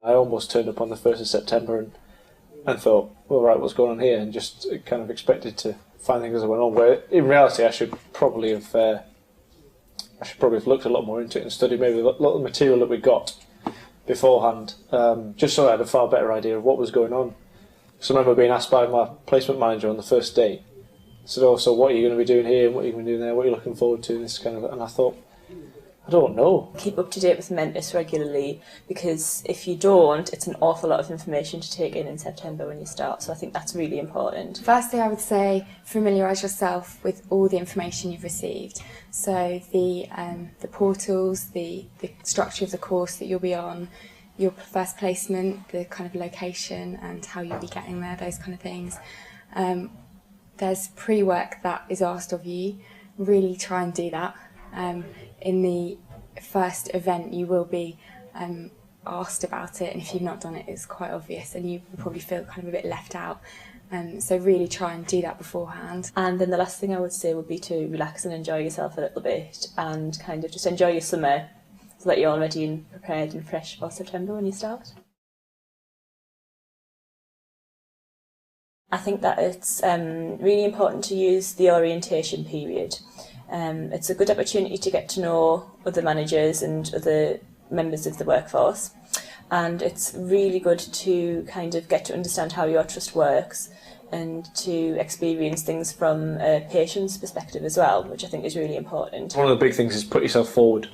I almost turned up on the 1st of September and thought, well, right, what's going on here? And just kind of expected to find things as I went on, where in reality I should probably have looked a lot more into it and studied maybe a lot of the material that we got beforehand, just so I had a far better idea of what was going on. So I remember being asked by my placement manager on the first day, said, "Oh, so what are you going to be doing here, and what are you going to be doing there, what are you looking forward to?" And this kind of, and I thought, I don't know. Keep up to date with Mentis regularly, because if you don't, it's an awful lot of information to take in September when you start, so I think that's really important. Firstly, I would say familiarise yourself with all the information you've received. So the portals, the structure of the course that you'll be on, your first placement, the kind of location and how you'll be getting there, those kind of things. There's pre-work that is asked of you. Really try and do that. In the first event you will be asked about it, and if you've not done it, it's quite obvious and you will probably feel kind of a bit left out. So really try and do that beforehand. And then the last thing I would say would be to relax and enjoy yourself a little bit, and kind of just enjoy your summer so that you're all ready and prepared and fresh for September when you start. I think that it's really important to use the orientation period. It's a good opportunity to get to know other managers and other members of the workforce, and it's really good to kind of get to understand how your trust works and to experience things from a patient's perspective as well, which I think is really important. One of the big things is put yourself forward.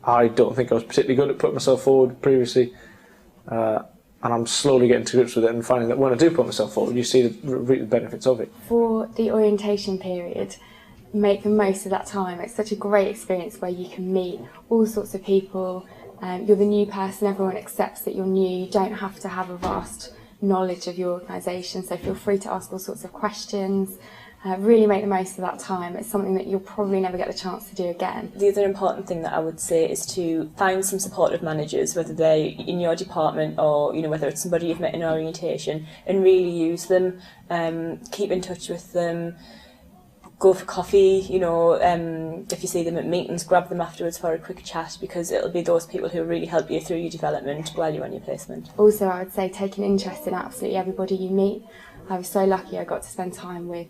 I don't think I was particularly good at putting myself forward previously, and I'm slowly getting to grips with it and finding that when I do put myself forward, you see the benefits of it. For the orientation period, make the most of that time. It's such a great experience where you can meet all sorts of people. You're the new person, everyone accepts that you're new. You don't have to have a vast knowledge of your organisation, so feel free to ask all sorts of questions. Really make the most of that time. It's something that you'll probably never get the chance to do again. The other important thing that I would say is to find some supportive managers, whether they're in your department or whether it's somebody you've met in orientation, and really use them. Keep in touch with them. Go for coffee, if you see them at meetings, grab them afterwards for a quick chat, because it'll be those people who will really help you through your development while you're on your placement. Also, I would say take an interest in absolutely everybody you meet. I was so lucky I got to spend time with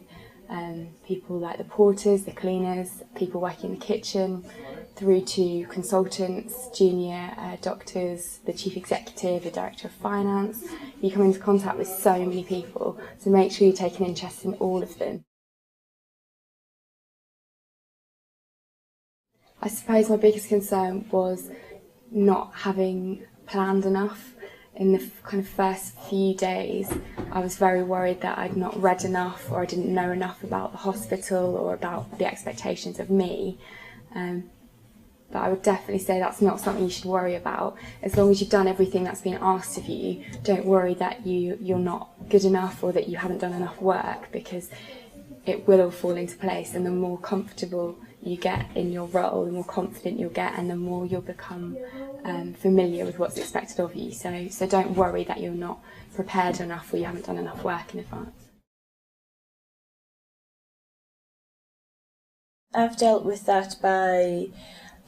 people like the porters, the cleaners, people working in the kitchen, through to consultants, junior doctors, the chief executive, the director of finance. You come into contact with so many people, so make sure you take an interest in all of them. I suppose my biggest concern was not having planned enough. In the kind of first few days, I was very worried that I'd not read enough, or I didn't know enough about the hospital or about the expectations of me. But I would definitely say that's not something you should worry about. As long as you've done everything that's been asked of you, don't worry that you're not good enough or that you haven't done enough work, because it will all fall into place, and the more comfortable you get in your role, the more confident you'll get, and the more you'll become familiar with what's expected of you. So don't worry that you're not prepared enough or you haven't done enough work in advance. I've dealt with that by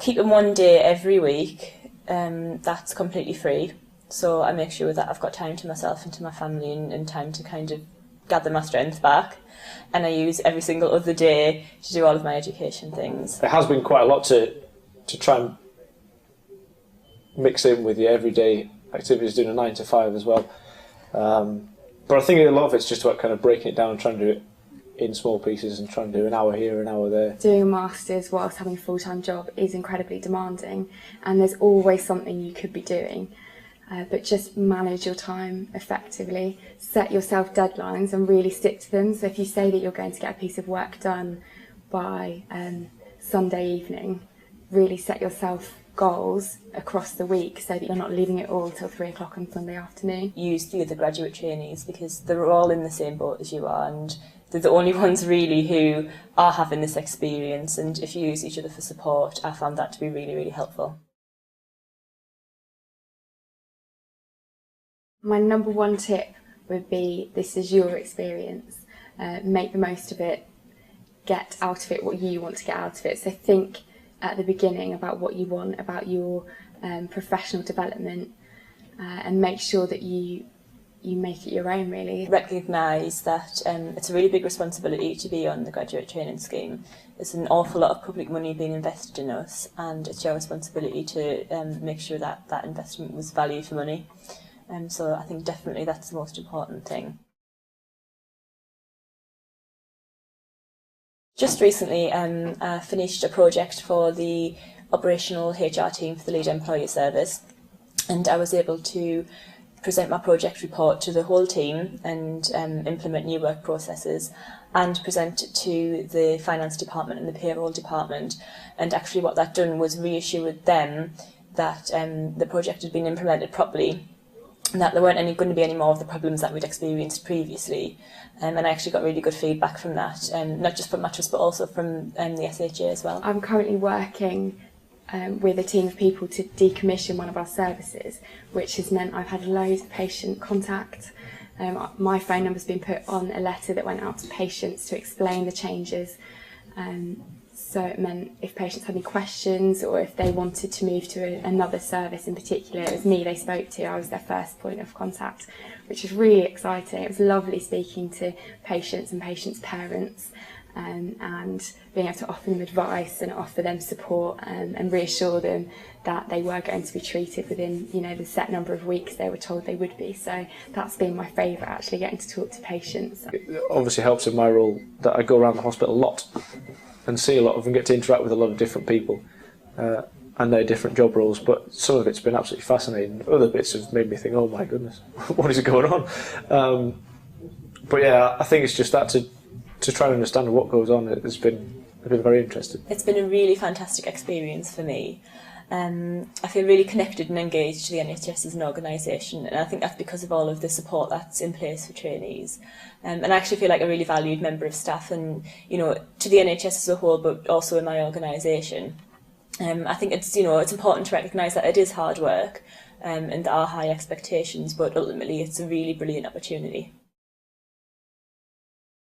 keeping one day every week that's completely free. So I make sure that I've got time to myself and to my family, and time to kind of gather my strength back. And I use every single other day to do all of my education things. It has been quite a lot to try and mix in with your everyday activities, doing a 9 to 5 as well. But I think a lot of it's just about kind of breaking it down and trying to do it in small pieces and trying to do an hour here, an hour there. Doing a master's whilst having a full-time job is incredibly demanding, and there's always something you could be doing. But just manage your time effectively, set yourself deadlines and really stick to them. So if you say that you're going to get a piece of work done by Sunday evening, really set yourself goals across the week so that you're not leaving it all till 3 o'clock on Sunday afternoon. Use the other graduate trainees, because they're all in the same boat as you are, and they're the only ones really who are having this experience, and if you use each other for support, I found that to be really, really helpful. My number one tip would be, this is your experience. Make the most of it, get out of it what you want to get out of it. So think at the beginning about what you want, about your professional development, and make sure that you make it your own, really. Recognise that it's a really big responsibility to be on the graduate training scheme. There's an awful lot of public money being invested in us, and it's your responsibility to make sure that that investment was value for money. So I think definitely that's the most important thing. Just recently I finished a project for the operational HR team for the Lead Employer Service, and I was able to present my project report to the whole team and implement new work processes, and present it to the finance department and the payroll department. And actually what that done was reassured them that the project had been implemented properly, and that there weren't going to be any more of the problems that we'd experienced previously. And I actually got really good feedback from that, not just from my trust but also from the SHA as well. I'm currently working with a team of people to decommission one of our services, which has meant I've had loads of patient contact. My phone number's been put on a letter that went out to patients to explain the changes. So it meant if patients had any questions or if they wanted to move to another service in particular, it was me they spoke to. I was their first point of contact, which was really exciting. It was lovely speaking to patients and patients' parents, and being able to offer them advice and offer them support, and reassure them that they were going to be treated within, the set number of weeks they were told they would be. So that's been my favourite, actually, getting to talk to patients. It obviously helps in my role that I go around the hospital a lot and see a lot of them, get to interact with a lot of different people and their different job roles, but some of it's been absolutely fascinating. Other bits have made me think, oh my goodness, what is going on? But yeah, I think it's just that to try and understand what goes on has been very interesting. It's been a really fantastic experience for me. I feel really connected and engaged to the NHS as an organisation, and I think that's because of all of the support that's in place for trainees. And I actually feel like a really valued member of staff, and to the NHS as a whole, but also in my organisation. I think it's important to recognise that it is hard work, and there are high expectations, but ultimately it's a really brilliant opportunity.